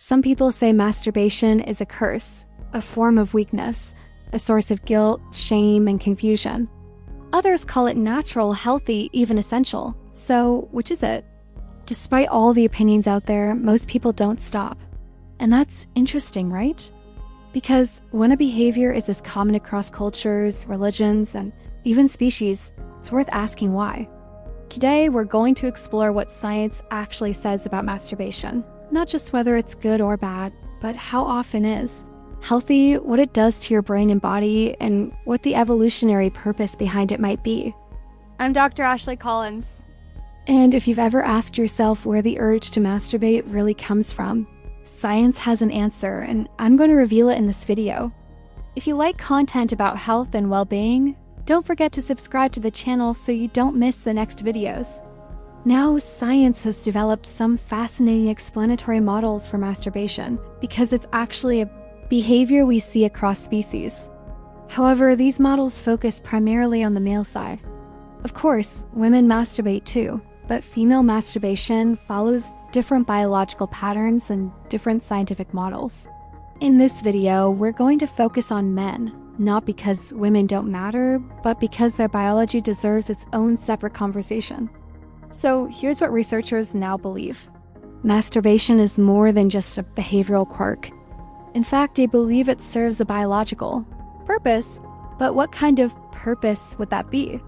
Some people say masturbation is a curse, a form of weakness, a source of guilt, shame, and confusion. Others call it natural, healthy, even essential. So, which is it? Despite all the opinions out there, most people don't stop. And that's interesting, right? Because when a behavior is as common across cultures, religions, and even species, it's worth asking why. Today, we're going to explore what science actually says about masturbation. Not just whether it's good or bad, but how often is healthy, what it does to your brain and body, and what the evolutionary purpose behind it might be. I'm Dr. Ashley Collins. And if you've ever asked yourself where the urge to masturbate really comes from, science has an answer, and I'm going to reveal it in this video. If you like content about health and well-being, don't forget to subscribe to the channel so you don't miss the next videos. Now, science has developed some fascinating explanatory models for masturbation because it's actually a behavior we see across species. However, these models focus primarily on the male side. Of course, women masturbate too, but female masturbation follows different biological patterns and different scientific models. In this video, we're going to focus on men, not because women don't matter, but because their biology deserves its own separate conversation. So here's what researchers now believe. Masturbation is more than just a behavioral quirk. In fact, they believe it serves a biological purpose, but what kind of purpose would that be?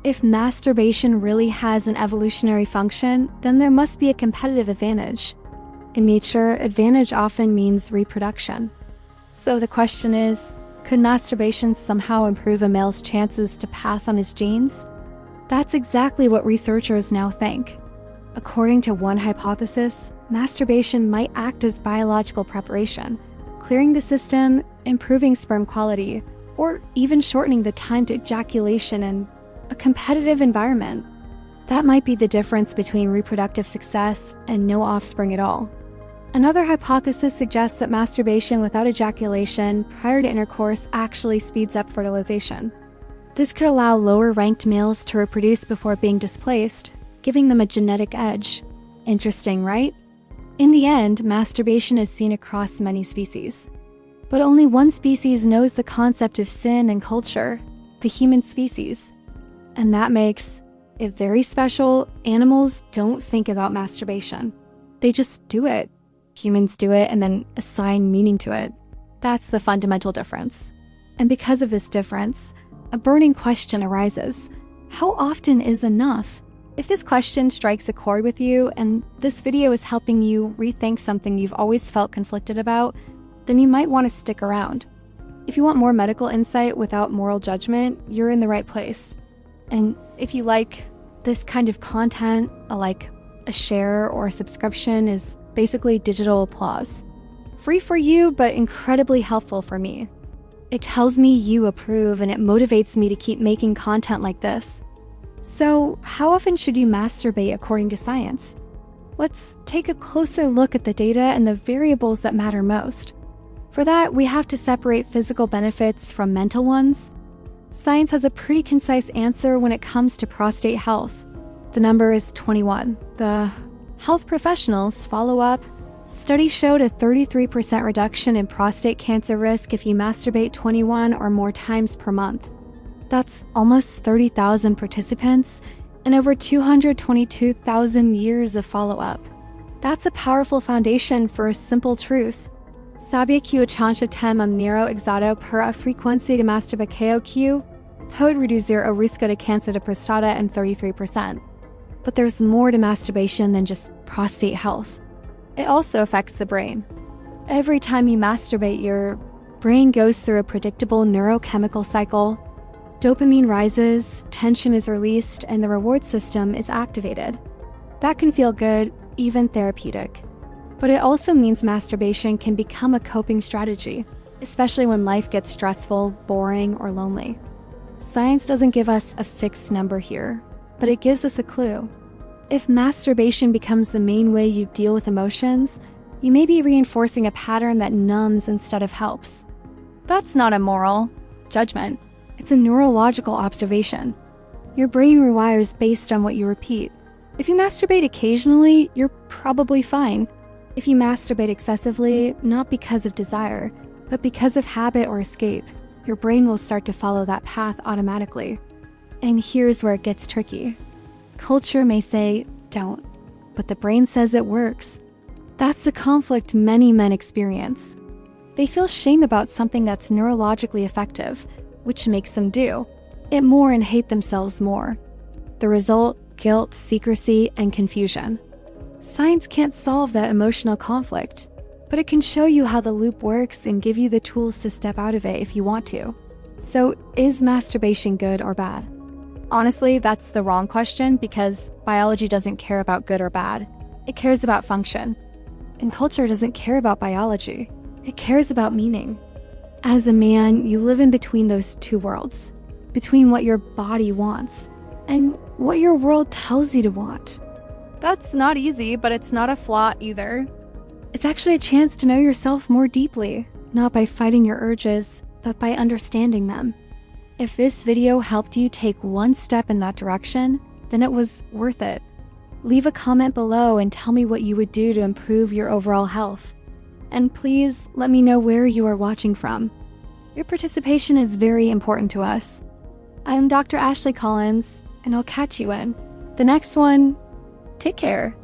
If masturbation really has an evolutionary function, then there must be a competitive advantage. In nature, advantage often means reproduction. So the question is, could masturbation somehow improve a male's chances to pass on his genes? That's exactly what researchers now think. According to one hypothesis, masturbation might act as biological preparation, clearing the system, improving sperm quality, or even shortening the time to ejaculation in a competitive environment. That might be the difference between reproductive success and no offspring at all. Another hypothesis suggests that masturbation without ejaculation prior to intercourse actually speeds up fertilization. This could allow lower-ranked males to reproduce before being displaced, giving them a genetic edge. Interesting, right? In the end, masturbation is seen across many species. But only one species knows the concept of sin and culture, the human species. And that makes it very special. Animals don't think about masturbation. They just do it. Humans do it and then assign meaning to it. That's the fundamental difference. And because of this difference, a burning question arises. How often is enough? If this question strikes a chord with you and this video is helping you rethink something you've always felt conflicted about, then you might want to stick around. If you want more medical insight without moral judgment, you're in the right place. And if you like this kind of content, a share or a subscription is basically digital applause. Free for you, but incredibly helpful for me. It tells me you approve and it motivates me to keep making content like this. So, how often should you masturbate according to science? Let's take a closer look at the data and the variables that matter most. For that, we have to separate physical benefits from mental ones. Science has a pretty concise answer when it comes to prostate health. The number is 21. The health professionals follow up. Studies showed a 33% reduction in prostate cancer risk if you masturbate 21 or more times per month. That's almost 30,000 participants and over 222,000 years of follow-up. That's a powerful foundation for a simple truth. Sabia que o chancha tem a mero exato per a frequência de masturbação pode reduzir o risco de câncer de próstata in 33%. But there's more to masturbation than just prostate health. It also affects the brain. Every time you masturbate, your brain goes through a predictable neurochemical cycle. Dopamine rises, tension is released, and the reward system is activated. That can feel good, even therapeutic. But it also means masturbation can become a coping strategy, especially when life gets stressful, boring, or lonely. Science doesn't give us a fixed number here, but it gives us a clue. If masturbation becomes the main way you deal with emotions, you may be reinforcing a pattern that numbs instead of helps. That's not a moral judgment. It's a neurological observation. Your brain rewires based on what you repeat. If you masturbate occasionally, you're probably fine. If you masturbate excessively, not because of desire, but because of habit or escape, your brain will start to follow that path automatically. And here's where it gets tricky. Culture may say, don't, but the brain says it works. That's the conflict many men experience. They feel shame about something that's neurologically effective, which makes them do it more and hate themselves more. The result, guilt, secrecy, and confusion. Science can't solve that emotional conflict, but it can show you how the loop works and give you the tools to step out of it if you want to. So, is masturbation good or bad? Honestly, that's the wrong question because biology doesn't care about good or bad. It cares about function. And culture doesn't care about biology. It cares about meaning. As a man, you live in between those two worlds, between what your body wants and what your world tells you to want. That's not easy, but it's not a flaw either. It's actually a chance to know yourself more deeply, not by fighting your urges, but by understanding them. If this video helped you take one step in that direction, then it was worth it. Leave a comment below and tell me what you would do to improve your overall health. And please let me know where you are watching from. Your participation is very important to us. I'm Dr. Ashley Collins, and I'll catch you in the next one. Take care.